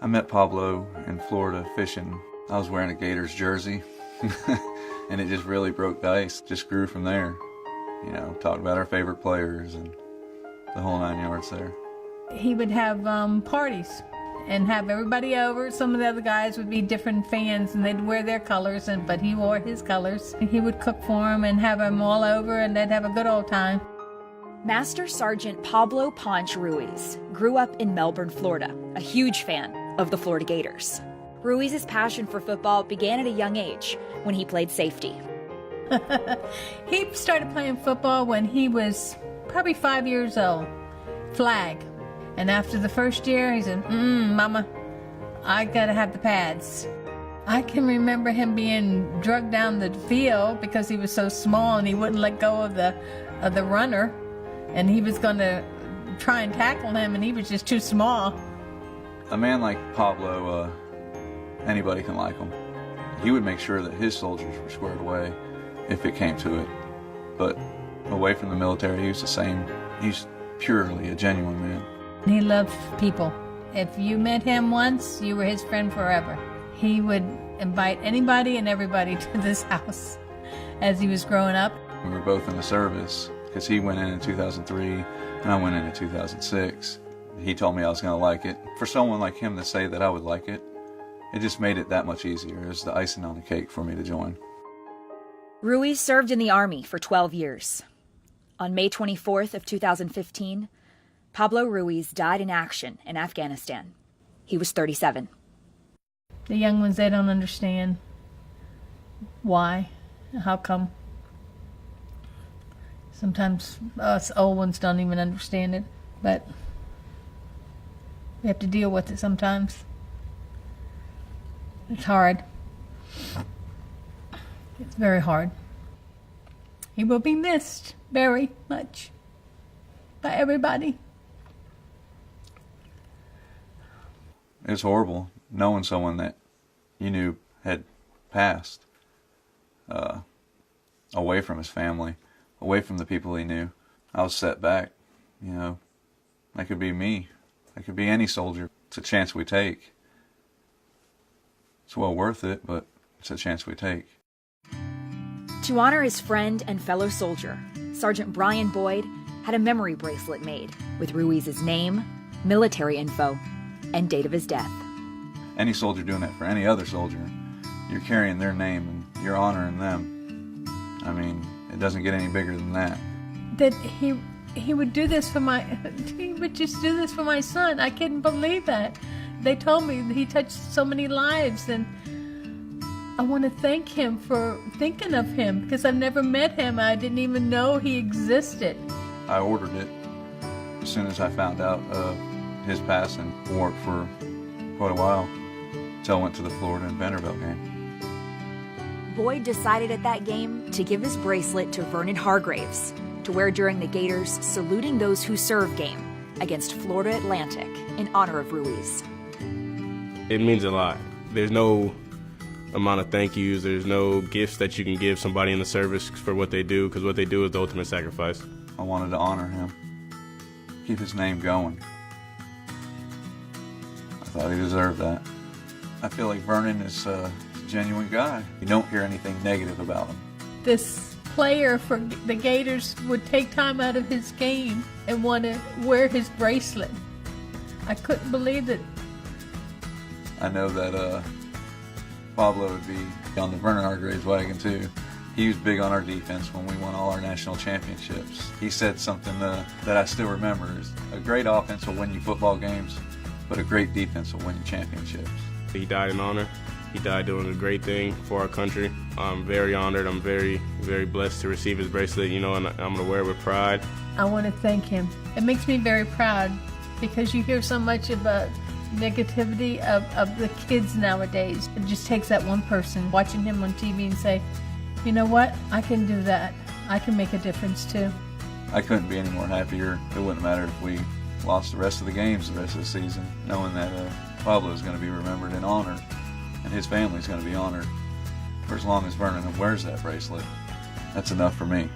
I met Pablo in Florida fishing. I was wearing a Gators jersey, and it just really broke the ice. Just grew from there. You know, talked about our favorite players and the whole 9 yards there. He would have parties and have everybody over. Some of the other guys would be different fans, and they'd wear their colors, but he wore his colors. He would cook for them and have them all over, and they'd have a good old time. Master Sergeant Pablo Ponch Ruiz grew up in Melbourne, Florida, a huge fan of the Florida Gators. Ruiz's passion for football began at a young age when he played safety. He started playing football when he was probably 5 years old. Flag. And after the first year, he said, Mama, I gotta have the pads. I can remember him being drugged down the field because he was so small and he wouldn't let go of the runner. And he was gonna try and tackle him, and he was just too small. A man like Pablo, anybody can like him. He would make sure that his soldiers were squared away if it came to it. But away from the military, he was the same. He's purely a genuine man. He loved people. If you met him once, you were his friend forever. He would invite anybody and everybody to this house as he was growing up. We were both in the service because he went in 2003 and I went in 2006. He told me I was going to like it. For someone like him to say that I would like it, it just made it that much easier. It was the icing on the cake for me to join. Ruiz served in the Army for 12 years. On May 24th of 2015, Pablo Ruiz died in action in Afghanistan. He was 37. The young ones, they don't understand why, how come. Sometimes us old ones don't even understand it, but we have to deal with it sometimes. It's hard. It's very hard. He will be missed very much by everybody. It's horrible knowing someone that you knew had passed away from his family, away from the people he knew. I was set back, you know. That could be me. That could be any soldier. It's a chance we take. It's well worth it, but it's a chance we take. To honor his friend and fellow soldier, Sergeant Brian Boyd had a memory bracelet made with Ruiz's name, military info, and date of his death. Any soldier doing that for any other soldier, you're carrying their name and you're honoring them. I mean, it doesn't get any bigger than that. That he would do this for he would just do this for my son. I couldn't believe that. They told me that he touched so many lives, and I want to thank him for thinking of him because I've never met him. I didn't even know he existed. I ordered it as soon as I found out of his passing. Wore it for quite a while until I went to the Florida and Vanderbilt game. Boyd decided at that game to give his bracelet to Vernon Hargraves to wear during the Gators Saluting Those Who Serve game against Florida Atlantic in honor of Ruiz. It means a lot. There's no amount of thank yous, there's no gifts that you can give somebody in the service for what they do, because what they do is the ultimate sacrifice. I wanted to honor him, keep his name going. I thought he deserved that. I feel like Vernon is a genuine guy. You don't hear anything negative about him. This player for the Gators would take time out of his game and want to wear his bracelet. I couldn't believe it. I know that Pablo would be on the Vernon Hargraves wagon too. He was big on our defense when we won all our national championships. He said something that I still remember is a great offense will win you football games, but a great defense will win you championships. He died in honor. He died doing a great thing for our country. I'm very honored. I'm very, very blessed to receive his bracelet, you know, and I'm going to wear it with pride. I want to thank him. It makes me very proud because you hear so much about negativity of the kids nowadays. It just takes that one person watching him on TV and say, you know what, I can do that. I can make a difference too. I couldn't be any more happier. It wouldn't matter if we lost the rest of the games the rest of the season, knowing that Pablo is going to be remembered in honor and his family is going to be honored for as long as Vernon wears that bracelet. That's enough for me.